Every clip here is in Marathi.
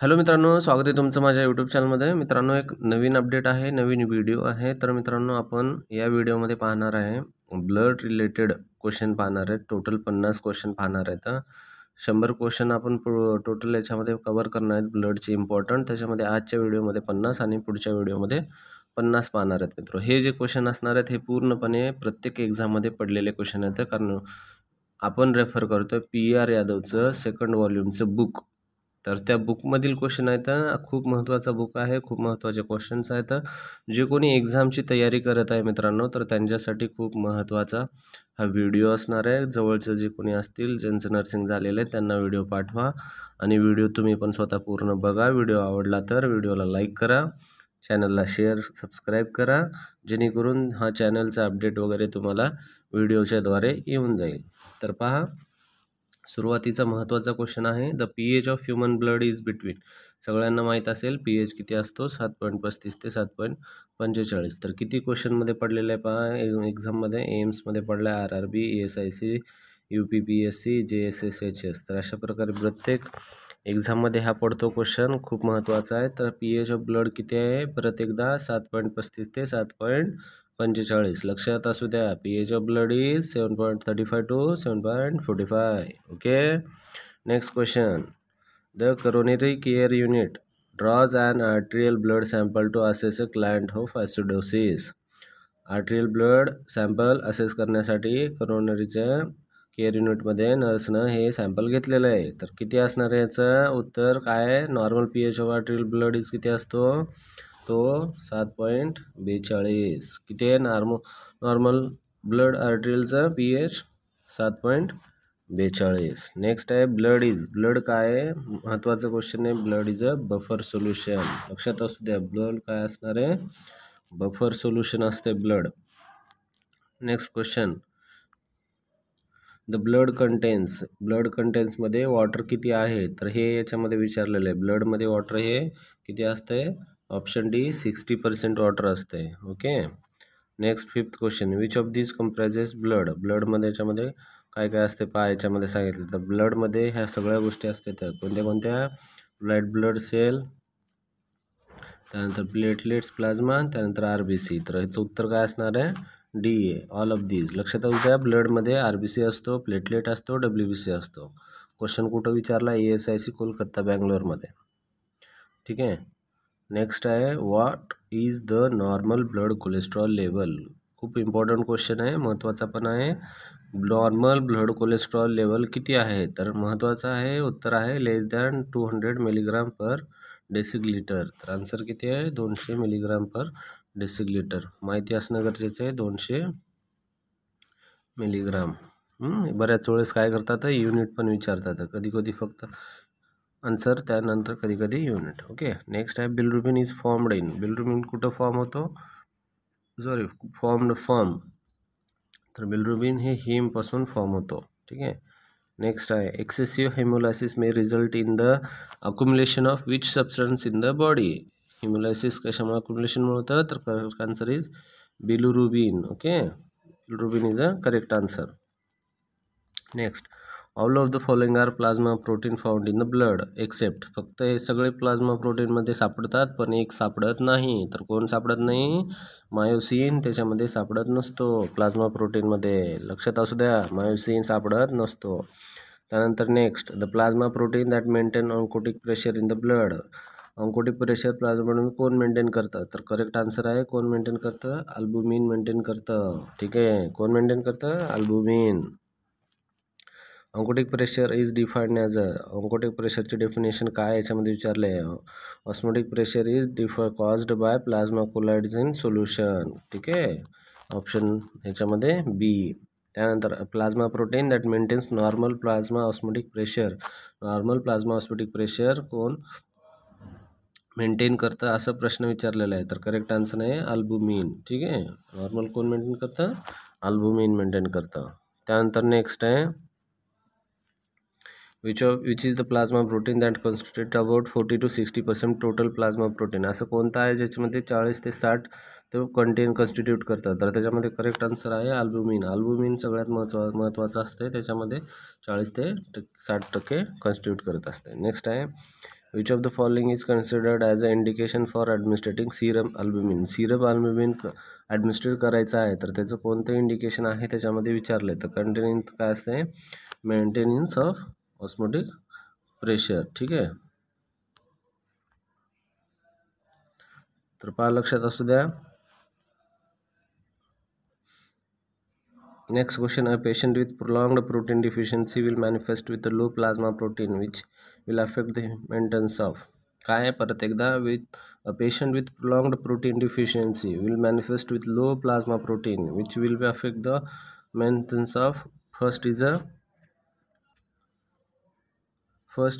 हॅलो मित्रांनो, स्वागत आहे तुमचं माझ्या यूट्यूब चॅनलमध्ये. मित्रांनो, एक नवीन अपडेट आहे, नवीन व्हिडिओ आहे. तर मित्रांनो, आपण या व्हिडिओमध्ये पाहणार आहे ब्लड रिलेटेड क्वेश्चन पाहणार आहेत. टोटल 50 क्वेश्चन पाहणार आहेत. 100 क्वेश्चन आपण टोटल याच्यामध्ये कव्हर करणार आहेत ब्लडचे इम्पॉर्टंट. त्याच्यामध्ये आजच्या व्हिडिओमध्ये 50 आणि पुढच्या व्हिडिओमध्ये 50 पाहणार आहेत. मित्र, हे जे क्वेश्चन असणार आहेत हे पूर्णपणे प्रत्येक एक्झाममध्ये पडलेले क्वेश्चन आहेत. कारण आपण रेफर करतो PR यादवचं सेकंड व्हॉल्यूमचं बुक. तर त्या बुकमधील क्वेश्चन आहेत. खूप महत्त्वाचा बुक आहे, खूप महत्त्वाचे क्वेश्चन्स आहेत. जे कोणी एक्झामची तयारी करत आहे मित्रांनो, तर त्यांच्यासाठी खूप महत्त्वाचा हा व्हिडिओ असणार आहे. जवळचे जे कोणी असतील ज्यांचं नर्सिंग झालेलं आहे त्यांना व्हिडिओ पाठवा आणि व्हिडिओ तुम्ही पण स्वतः पूर्ण बघा. व्हिडिओ आवडला तर व्हिडिओला लाईक करा, चॅनलला शेअर सबस्क्राईब करा, जेणेकरून हा चॅनलचा अपडेट वगैरे तुम्हाला व्हिडिओच्याद्वारे येऊन जाईल. तर पहा, सुरुवातीचा महत्त्वाचा क्वेश्चन आहे. The pH of human blood is between. सगळ्यांना माहीत असेल pH किती असतो, 7.35 ते 7.45. तर किती क्वेश्चनमध्ये पडलेलं आहे पहा एक्झाममध्ये. एम्समध्ये पडला आहे, RRB, ESIC, UPPSC, JSSHS. तर अशा प्रकारे प्रत्येक एक्झाममध्ये हा पडतो क्वेश्चन, खूप महत्त्वाचा आहे. तर pH ऑफ ब्लड किती आहे, परत एकदा 7.35 ते 7.45. लक्षात असू द्या, pH of blood is 7.35 to 7.45. Okay. Next question. The coronary care unit draws an arterial blood sample to assess a client of acidosis. Arterial blood sample assess करण्यासाठी करोनरीच्या केअर युनिटमध्ये नर्सनं हे सॅम्पल घेतलेलं आहे. तर किती असणार आहे याचं उत्तर काय? Normal pH of arterial blood is किती असतो, तो 7.42. किती आहे नॉर्मल ब्लड आर्ट्रियलचा pH? 7.42. नेक्स्ट आहे ब्लड काय आहे, महत्त्वाचा क्वेश्चन आहे. Blood is a buffer solution. लक्षात असू द्या, ब्लड काय असणार आहे, बफर सोल्युशन असते blood. Next question. The blood कंटेन्समध्ये वॉटर किती आहे, तर हे याच्यामध्ये विचारलेलं आहे. ब्लडमध्ये वॉटर हे किती असते, ऑप्शन डी 60% वॉटर असते. Okay. Next fifth question. Which of this comprises ब्लडमध्ये याच्यामध्ये काय काय असते पहा, याच्यामध्ये सांगितलं. तर ब्लडमध्ये ह्या सगळ्या गोष्टी असतात. कोणत्या व्हाईट ब्लड सेल, त्यानंतर प्लेटलेट्स, प्लाझ्मा, त्यानंतर RBC. तर ह्याचं उत्तर काय असणार आहे, डी आहे, ऑल ऑफ दीज. लक्षात येऊ द्या, ब्लडमध्ये RBC असतो, प्लेटलेट असतो, WBC असतो. क्वेश्चन कुठं विचारला, ESIC कोलकाता बँगलोरमध्ये. ठीक आहे. नेक्स्ट आहे, what is the normal blood cholesterol level. खूप इम्पॉर्टंट क्वेश्चन आहे, महत्त्वाचा पण आहे. नॉर्मल ब्लड कोलेस्ट्रॉल लेवल किती आहे, तर महत्त्वाचं आहे. उत्तर आहे लेस दॅन 200 मिलीग्राम पर डेसिलिटर. तर आन्सर किती आहे, 200 मिलीग्राम पर डेसिलिटर. माहिती असणं गरजेचं आहे, 200 मिलीग्राम. बऱ्याच वेळेस काय करतात, युनिट पण विचारतात. कधी फक्त आन्सर, त्यानंतर कधी युनिट. ओके. नेक्स्ट आहे, bilirubin is formed in. Bilirubin कुठं फॉर्म होतो, फॉर्म. तर बिलिरुबिन हे हिमपासून फॉर्म होतो. ठीक आहे. नेक्स्ट आहे, excessive haemolysis may result in the accumulation of which substance in the body. Haemolysis कशामुळे अक्युमुलेशनमुळे होतं, तर correct answer is bilirubin. Okay. Bilirubin is a correct answer. Next, all of the following are plasma protein found in the blood except. फक्त हे सगळे प्लाझ्मा प्रोटीनमध्ये सापडतात, पण एक सापडत नाही. तर कोण सापडत नाही, मायोसिन त्याच्यामध्ये सापडत नसतो प्लाझ्मा प्रोटीनमध्ये. लक्षात असू द्या, मायोसिन सापडत नसतो. त्यानंतर next, the plasma protein that maintain oncotic pressure in the blood. Oncotic pressure plasma कोण मेंटेन करतं, तर करेक्ट आन्सर आहे, कोण मेंटेन करतं, अल्बुमिन मेंटेन करतं. ठीक आहे, कोण मेंटेन करतं, albumin. Oncotic pressure is defined as a. Oncotic प्रेशरचे डेफिनेशन काय याच्यामध्ये विचारले आहे. Osmotic pressure is caused by plasma colloids in solution. ठीक आहे, ऑप्शन ह्याच्यामध्ये बी. त्यानंतर plasma protein that maintains normal plasma osmotic pressure. Normal plasma osmotic pressure कोण मेंटेन करतं, असं प्रश्न विचारलेला आहे. तर करेक्ट आन्सर आहे अल्बुमिन. ठीक आहे, नॉर्मल कोण मेंटेन करतं, अल्बुमिन मेंटेन करतं. त्यानंतर नेक्स्ट आहे, which is the plasma protein that constitutes about 40 to 60% total plasma protein. असं कोणतं आहे ज्याच्यामध्ये 40 ते 60 ते कॉन्स्टिट्यूट करतात. तर त्याच्यामध्ये करेक्ट आन्सर आहे अल्बुमिन. अल्बुमिन सगळ्यात महत्त्वाचं असते, त्याच्यामध्ये 40 ते 60% कॉन्स्टिट्यूट करत असते. नेक्स्ट आहे, which of the following is considered as a indication for administrating serum albumin. Serum albumin administrate करायचं आहे तर त्याचं कोणतं इंडिकेशन आहे त्याच्यामध्ये विचारलं आहे. तर कंटेनिंग काय असते, मेंटेनन्स ऑफ ऑस्मोटिक प्रेशर. ठीक आहे, तर पहा लक्षात असू द्या. Next question, a patient with prolonged protein deficiency will manifest with a low plasma protein which will affect the maintenance of. काय परत एकदा, with a patient with prolonged protein deficiency will manifest with low plasma protein which will affect the maintenance of. First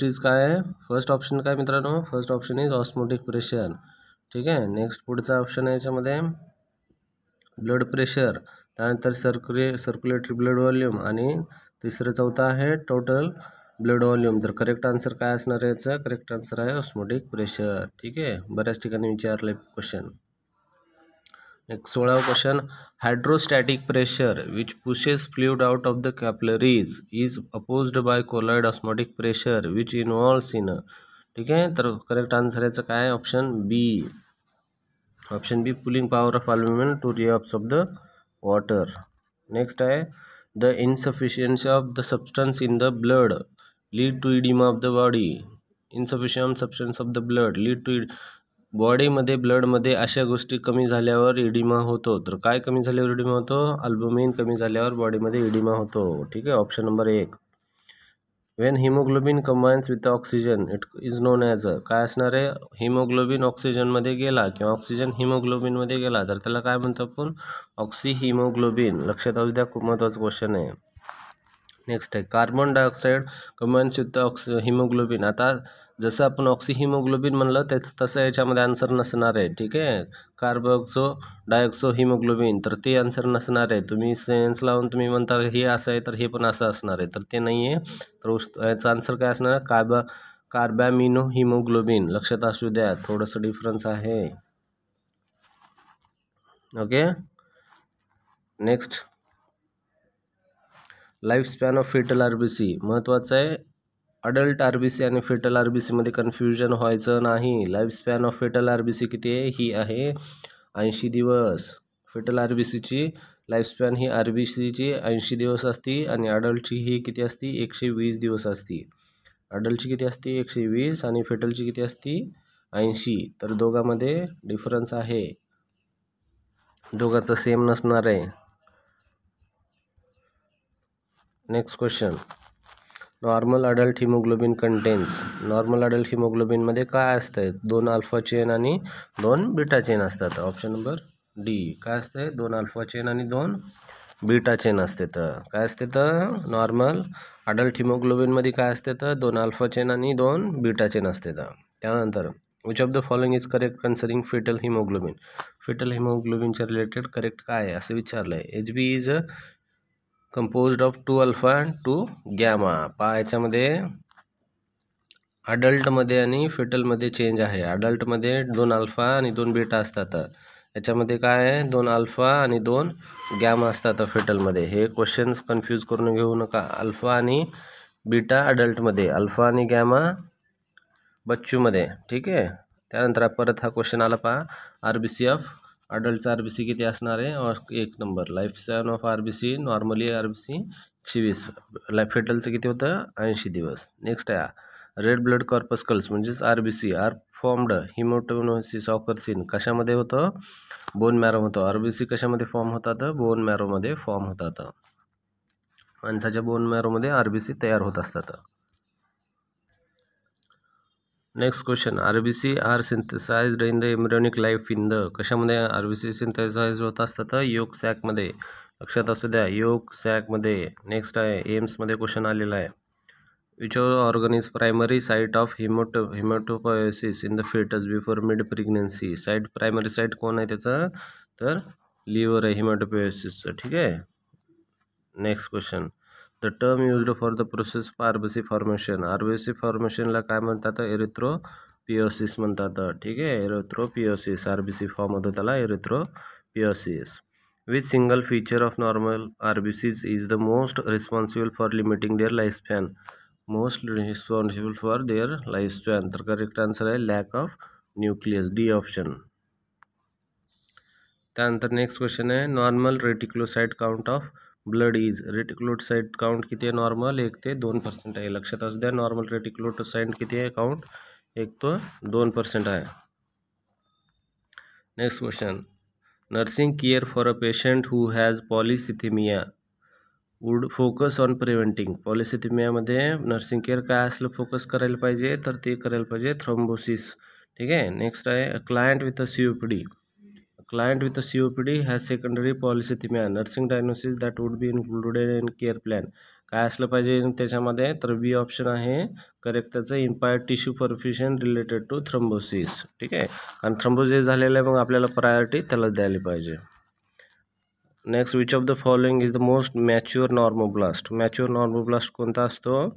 is काय आहे, फर्स्ट ऑप्शन काय मित्रांनो, first option is osmotic pressure. ठीक आहे, नेक्स्ट पुढचा ऑप्शन आहे याच्यामध्ये ब्लड प्रेशर, त्यानंतर सर्क्युलेटरी ब्लड व्हॉल्यूम आणि तिसरं चौथा आहे टोटल ब्लड व्हॉल्यूम. तर करेक्ट आन्सर काय असणार आहे याचा, करेक्ट आन्सर आहे ऑस्मोटिक प्रेशर. ठीक आहे, बऱ्याच ठिकाणी विचारले क्वेश्चन. नेक्स्ट 16वा question, hydrostatic pressure which pushes fluid out of the capillaries is opposed bye colloid osmotic pressure which involves in. ठीक आहे, तर करेक्ट आन्सर याचं काय, option B. Option B, pulling power of albumin to reabsorb the water. Next आहे, the insufficiency of the substance in the blood lead to oedema of the body. Insufficient substance of the blood lead to बॉडीमध्ये ब्लडमध्ये अशा गोष्टी कमी झाल्यावर इडिमा होतो. तर काय कमी झाल्यावर इडिमा होतो, अल्ब्युमिन कमी झाल्यावर बॉडीमध्ये इडिमा होतो. ठीक आहे, option number 1. Wien haemoglobin combines with oxygen it is non as a. काय असणार आहे, हिमोग्लोबिन ऑक्सिजनमध्ये गेला किंवा ऑक्सिजन हिमोग्लोबिनमध्ये गेला तर त्याला काय म्हणतो आपण, ऑक्सी हिमोग्लोबिन. लक्षात असू द्या, खूप महत्त्वाचा क्वेश्चन आहे. नेक्स्ट आहे, carbon dioxide combines with haemoglobin. आता जसं आपण ऑक्सी हिमोग्लोबिन म्हणलं त्याचं तसं याच्यामध्ये आन्सर नसणार आहे. ठीक आहे, कार्बोक्सो डायऑक्सो हिमोग्लोबिन, तर ते आन्सर नसणार आहे. तुम्ही सेन्स लावून तुम्ही म्हणता हे असं आहे तर हे पण असं असणार आहे, तर ते नाही आहे. तर याचा आन्सर काय असणार, कार्बॅमिनो हिमोग्लोबिन. लक्षात असू द्या, थोडंसं डिफरन्स आहे. Okay, next, life span of fetal RBC. महत्त्वाचं आहे, अडल्ट आरबीसी आणि फेटल आरबीसी मध्ये कन्फ्युजन व्हायचं नाही. Life span of fetal RBC किती आहे, ही आहे 80 दिवस. फेटल आरबीसीची लाईफ स्पॅन ही आरबीसीची 80 दिवस असती आणि अडल्टची ही किती असती, 120 दिवस असती. अडल्टची किती असती, 120 आणि फेटलची किती असती, 80. तर दोघांमध्ये डिफरन्स आहे, दोघांचं सेम नसणार आहे. Next question, normal adult haemoglobin contains. Normal adult हिमोग्लोबिनमध्ये काय असतं, 2 अल्फा चेन आणि 2 बीटा चेन असतात. Option number D. काय असते, 2 अल्फा चेन आणि 2 बीटा चेन असते. तर काय असते, तर नॉर्मल अडल्ट हिमोग्लोबिनमध्ये काय असते, तर 2 अल्फा चेन आणि 2 बीटा चेन असते. त्यानंतर which of the following is correct considering fetal haemoglobin. Fetal हिमोग्लोबिनच्या रिलेटेड करेक्ट काय आहे असं विचारलं आहे. HB is composed of 2 alpha and 2 gamma. पहा याच्यामध्ये अडल्टमध्ये आणि फेटलमध्ये चेंज आहे. अडल्टमध्ये 2 अल्फा आणि 2 बीटा असतात. याच्यामध्ये काय आहे, 2 अल्फा आणि 2 गॅमा असतात फेटलमध्ये. हे क्वेश्चन्स कन्फ्यूज करून घेऊ नका. अल्फा आणि बीटा अडल्टमध्ये, अल्फा आणि गॅमा बच्चूमध्ये. ठीक आहे, त्यानंतर परत हा क्वेश्चन आला पहा, आरबीसी ऑफ अडल्टचा आरबीसी किती असणार आहे, 1 number. Life span of RBC, normally RBC 120, life फेटलचं किती होतं, 80 दिवस. नेक्स्ट आहे, रेड ब्लड कॉर्पस्कल्स म्हणजेच आरबीसी आर फॉर्म्ड हिमोटोनोसिस ऑकर्सिन. कशामध्ये होतं, बोन मॅरो होतं. आरबीसी कशामध्ये फॉर्म होतात, बोन मॅरोमध्ये फॉर्म होतात. माणसाच्या बोन मॅरोमध्ये आरबीसी तयार होत असतात. Next question, RBC are synthesized in the embryonic life in the. कशामध्ये आरबीसी सिंथेसाइज होत असतात, योग सॅकमध्ये. लक्षात असू द्या, योग सॅकमध्ये. नेक्स्ट आहे, एम्समध्ये क्वेश्चन आलेला आहे, which organ is primary site of haematopoiesis in the fetus before mid pregnancy. Site, primary site कोण आहे त्याचं, तर लिव्हर आहे हिमॅटोपोएसिसचं. ठीक आहे, next question, the term used for the process of RBC formation. RBC फॉर्मेशनला काय म्हणतात, एरिथ्रोपिओसिस म्हणतात. ठीक आहे, एरिथ्रोपिओसिस. आरबीसी फॉर्म होतं त्याला erythropoiesis. Which single feature of normal RBCs is the most responsible for limiting their life span. Most responsible for their life span. तर करेक्ट आन्सर आहे lack of nucleus, D option. त्यानंतर नेक्स्ट क्वेश्चन आहे normal reticulocyte count of blood is. Reticulocyte count किती आहे नॉर्मल? 1 ते 2% आहे. लक्षात असू द्या नॉर्मल रेटिक्युलोसाइट किती आहे काउंट? 1 ते 2% आहे. Next question nursing care for a patient who has polycythaemia would focus on preventing. पॉलिसिथेमियामध्ये नर्सिंग केअर काय असलं फोकस करायला पाहिजे? तर ते करायला पाहिजे थ्रोम्बोसिस. ठीक आहे. नेक्स्ट आहे a client with a COPD. Client with a COPD has secondary polycythemia. Nursing diagnosis that would be included in care plan. काय असलं पाहिजे त्याच्यामध्ये? तर बी ऑप्शन आहे करेक्ट त्याचं impaired tissue perfusion related to thrombosis. ठीक आहे. कारण थ्रोम्बोसिस झालेलं आहे मग आपल्याला प्रायोरिटी त्याला द्यायला पाहिजे. Next which of the following is the most mature normoblast. Mature normoblast कोणता असतो?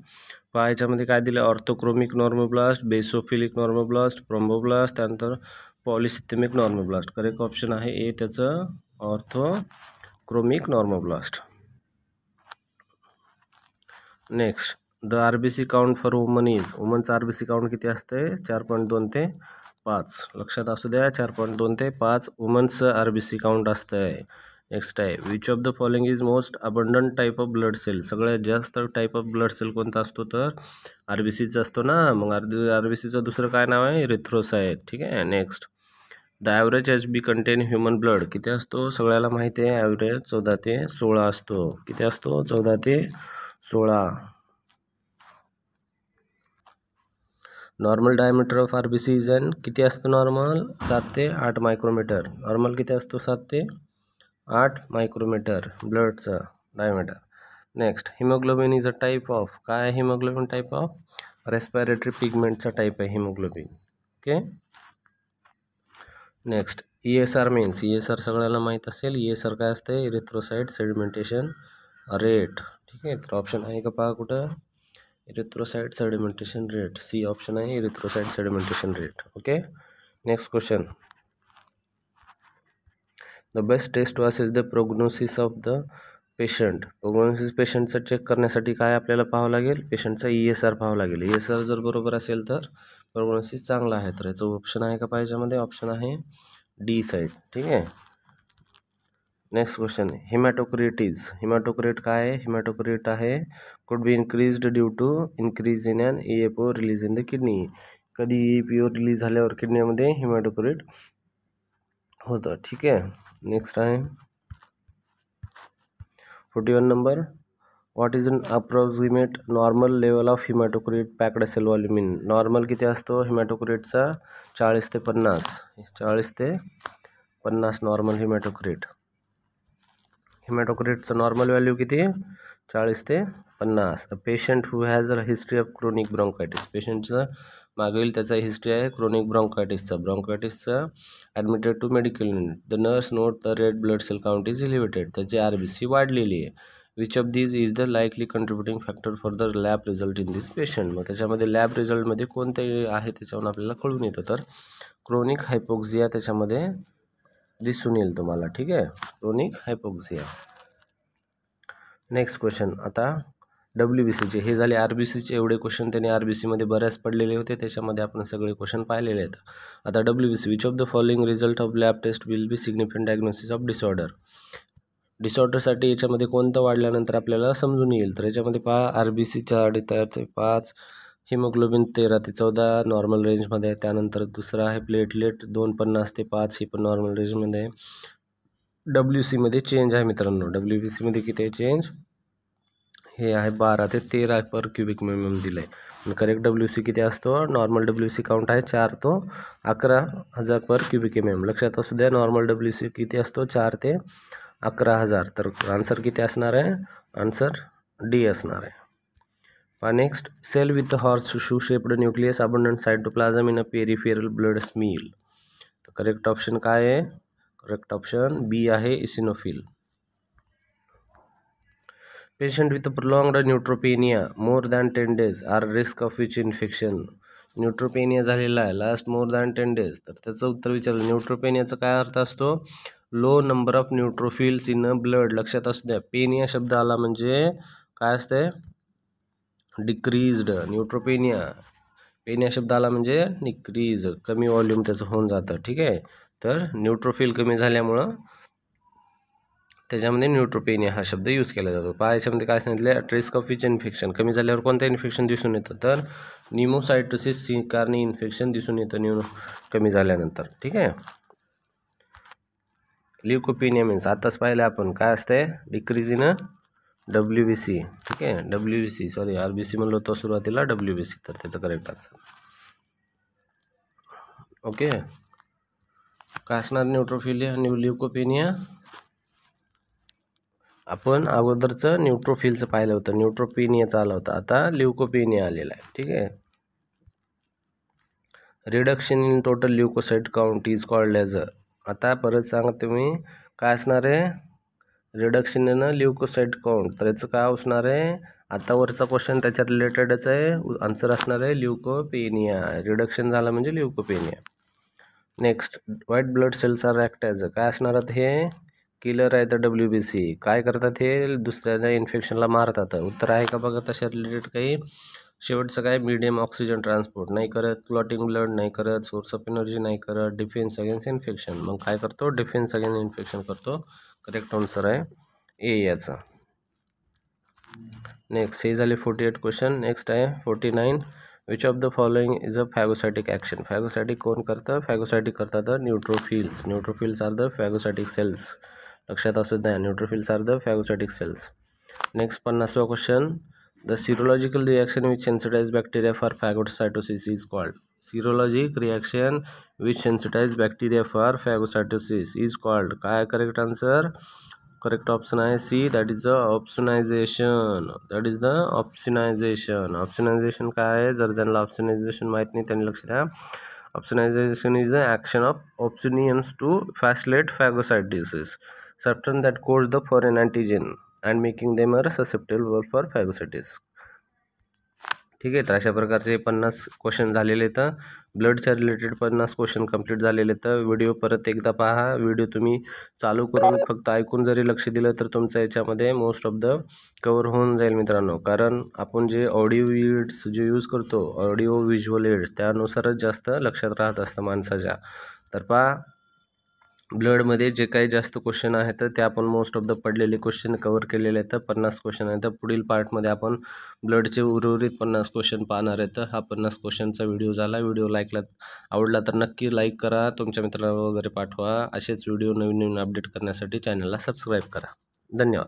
पहा याच्यामध्ये काय दिलं? Orthochromic normoblast, basophilic normoblast, promboblast, त्यानंतर पॉलिसिथेमिक नॉर्मोब्लास्ट. करेक्ट ऑप्शन आहे ए त्याचं orthochromic normoblast. Next the RBC count for woman is. वुमनचं RBC काउंट किती असते? 4.2 ते 5. लक्षात असू द्या 4.2 ते 5 वुमन्सचं RBC काउंट असतंय. नेक्स्ट आहे which of the following is most abundant type of blood cell. सगळ्यात जास्त टाईप ऑफ ब्लड सेल कोणता असतो? तर RBCचा असतो ना. मग RBCचं दुसरं काय नाव आहे? इरिथ्रोसाइट. ठीक आहे. Next the average HB content human blood किती असतो? सगळ्याला माहिती आहे ॲव्हरेज 14 ते 16 असतो. किती असतो? 14 ते 16. Normal diameter of RBC is an किती असतो नॉर्मल? 7 ते 8 मायक्रोमीटर. नॉर्मल किती असतो? 7 ते 8 मायक्रोमीटर ब्लडचा diameter. Next haemoglobin is a type of. काय आहे हिमोग्लोबिन? टाईप ऑफ रेस्पिरेटरी पिगमेंटचा टाईप आहे haemoglobin. Okay. Next ESR means. ESR सगळ्याला माहीत असेल. ESR काय असते? Erythrocyte sedimentation rate. ठीक आहे. तर ऑप्शन आहे का पहा कुठं? Erythrocyte sedimentation rate. C option आहे erythrocyte sedimentation rate. Okay. Next question the best test to assess the prognosis of the patient. Prognosis पेशंटचं चेक करण्यासाठी काय आपल्याला पाहावं लागेल? पेशंटचा ESR पाहावं लागेल. ESR जर बरोबर असेल तर प्रोग्नोसिस चांगला आहे. तर याचं ऑप्शन आहे का पाहिजेमध्ये? ऑप्शन आहे डी साईड. ठीक आहे. Next question हिमॅटोक्रिटिस. हिमॅटोक्रिट काय आहे? हिमॅटोक्रिट आहे could be increased due to increase in an EPO release in the kidney. कधी EPO रिलीज झाल्यावर किडनीमध्ये हिमॅटोक्रिट होतं. ठीक आहे. नेक्स्ट आहे 41 number what is an approximate normal level of haematocrit packed cell volume in. Normal किती असतो हिमॅटोक्रिटचा? 40 ते 50. 40 ते 50 नॉर्मल हिमॅटोक्रिट. हिमॅटोक्रिटचं नॉर्मल व्हॅल्यू किती? 40 ते 50. A patient who has a history of chronic bronchitis. पेशंटचं मागील त्याचा हिस्ट्री आहे क्रोनिक ब्रॉन्कायटिसचा admitted to medical unit. The nurse note the red blood cell count is elevated. त्याची RBC वाढलेली आहे. Which of these is the likely contributing factor for the lab result in this patient. मग त्याच्यामध्ये लॅब रिझल्टमध्ये कोणते आहे त्याच्यावरून आपल्याला कळून येतं. तर क्रोनिक हायपोक्सिया त्याच्यामध्ये दिसून येईल तुम्हाला. ठीक आहे. क्रोनिक हायपोक्सिया. नेक्स्ट क्वेश्चन आता WBCचे हे झाले. RBCचे एवढे क्वेश्चन त्यांनी RBCमध्ये बऱ्याच पडलेले होते. त्याच्यामध्ये आपण सगळे क्वेश्चन पाहिलेले आहेत. आता WBC which of the following result of lab test will be significant diagnosis of disorder. डिसऑर्डरसाठी याच्यामध्ये कोणतं वाढल्यानंतर आपल्याला समजून येईल. तर याच्यामध्ये पहा RBC 4 ते 5, हिमोग्लोबिन 13 ते 14 नॉर्मल रेंजमध्ये आहे. त्यानंतर दुसरा आहे प्लेटलेट 250 ते 5 ही पण नॉर्मल रेंजमध्ये आहे. WCमध्ये चेंज आहे मित्रांनो. WBCमध्ये किती आहे चेंज? हे आहे 12 ते 13 पर क्युबिक mm दिलं आहे. करेक्ट WC किती असतो? नॉर्मल WC काउंट आहे 4 तो 11,000 पर क्युबिक mm. लक्षात असू द्या नॉर्मल WC किती असतो? 4 ते 11,000. तर आन्सर किती असणार आहे? आन्सर डी असणार आहे. Next cell with horseshoe shaped nucleus abundant cytoplasm in a peripheral blood smear. तर करेक्ट ऑप्शन काय आहे? करेक्ट ऑप्शन बी आहे eosinophil. Patient with prolonged neutropenia more than 10 days are risk of which infection. Neutropenia झालेला आहे लास्ट मोर दॅन 10 days. तर त्याचं उत्तर विचारलं. न्यूट्रोपेनियाचा काय अर्थ असतो? Low number of neutrophils in a blood. लक्षात असू द्या पेनिया शब्द आला म्हणजे काय असते? डिक्रीज्ड, न्यूट्रोपेनिया, पेनिया शब्द आला म्हणजे डिक्रीज, कमी व्हॉल्यूम त्याचं होऊन जातं, ठीक आहे. तर न्यूट्रोफिल कमी झाल्यामुळं त्याच्यामध्ये न्यूट्रोपेनिया हा शब्द यूज केला जातो. याच्यामध्ये काय सांगितलं, रिस्क ऑफ विच इन्फेक्शन, कमी झाल्यावर कोणतं इन्फेक्शन दिसून येतं, तर निमोसायटोसिस कारणी इन्फेक्शन दिसून येतं कमी झाल्यानंतर, ठीक आहे. ल्युकोपेनिया मीन्स आताच पाहिलं आपण काय असते, डिक्रीज इन WBC, ठीक आहे. WBC सॉरी RBC म्हणलो तो सुरुवातीला, WBC, तर त्याचं करेक्ट आन्सर. ओके, काय असणार न्यूट्रोफिलिया आणि ल्युकोपेनिया. आपण अगोदरचं न्यूट्रोफिलचं पाहिलं होतं, न्यूट्रोपेनियाचं आलं होतं, आता ल्युकोपेनिया आलेला आहे, ठीक आहे. Reduction in total leucocyte count is called as, आता परत सांगा तुम्ही काय असणार आहे, रिडक्शन इन ल्युकोसाइट काउंट, तर याचं काय असणार आहे, आता वरचा क्वेश्चन त्याच्यात रिलेटेडच आहे, आन्सर असणार आहे ल्युकोपेनिया, रिडक्शन झाला म्हणजे leucopenia. Next, white blood cells are act as, काय असणार हे, किलर आहे तर WBC, काय करतात हे, दुसऱ्याला इन्फेक्शनला मारतात. उत्तर आहे का बघा तशा रिलेटेड काही. शेवटचं काय, मीडियम ऑक्सिजन ट्रान्सपोर्ट नाही करत, क्लॉटिंग ब्लड नाही करत, सोर्स ऑफ एनर्जी नाही करत, डिफेन्स अगेन्स्ट इन्फेक्शन, मग काय करतो, डिफेन्स अगेन्स्ट इन्फेक्शन करतो. करेक्ट आन्सर आहे ए याचा. नेक्स्ट हे झाले 48 क्वेश्चन. नेक्स्ट आहे 49, which of the following is a phagocytic action, phagocytic कोण करतं, फॅगोसायटिक करतात neutrophils, neutrophils are the phagocytic cells, लक्षात असू द्या, neutrophils are the phagocytic cells. Next 50वा question, the serological reaction which sensitize bacteria for phagocytosis is called, serologic reaction which sensitize bacteria for phagocytosis is called, काय करेक्ट आन्सर, करेक्ट ऑप्शन आहे C, that is the opsonization, that is the opsonization. Opsonization काय आहे, जर ज्यांना ऑप्शनायझेशन माहीत नाही त्यांनी लक्ष द्या. Opsonization is the action of opsonins to facilitate phagocytosis, substance that coats the foreign antigen and making them are susceptible for phagocytosis, ठीक आहे. तर अशा प्रकारचे 50 क्वेश्चन झालेले तर ब्लडच्या रिलेटेड 50 क्वेश्चन कंप्लीट झालेले. तर व्हिडिओ परत एकदा पहा, व्हिडिओ तुम्ही चालू करून फक्त ऐकून जरी लक्ष दिलं तर तुमचं याच्यामध्ये मोस्ट ऑफ द कवर होऊन जाईल मित्रांनो, कारण आपण जे ऑडिओ एड्स जे यूज करतो, ऑडिओ व्हिज्युअल एड्स, त्यानुसारच जास्त लक्षात राहत असतं माणसाच्या. तर पहा, ब्लडमध्ये जे काही जास्त क्वेश्चन आहेत तर ते आपण मोस्ट ऑफ द पडलेले क्वेश्चन कवर केलेले आहेत. 50 क्वेश्चन आहेत. तर पुढील पार्टमध्ये आपण ब्लडचे उर्वरित 50 क्वेश्चन पाहणार आहेत. हा 50 क्वेश्चनचा व्हिडिओ झाला. व्हिडिओ आवडला तर नक्की लाईक करा, तुमच्या मित्राला वगैरे पाठवा. असेच व्हिडिओ नवीन अपडेट करण्यासाठी चॅनलला सबस्क्राईब करा. धन्यवाद.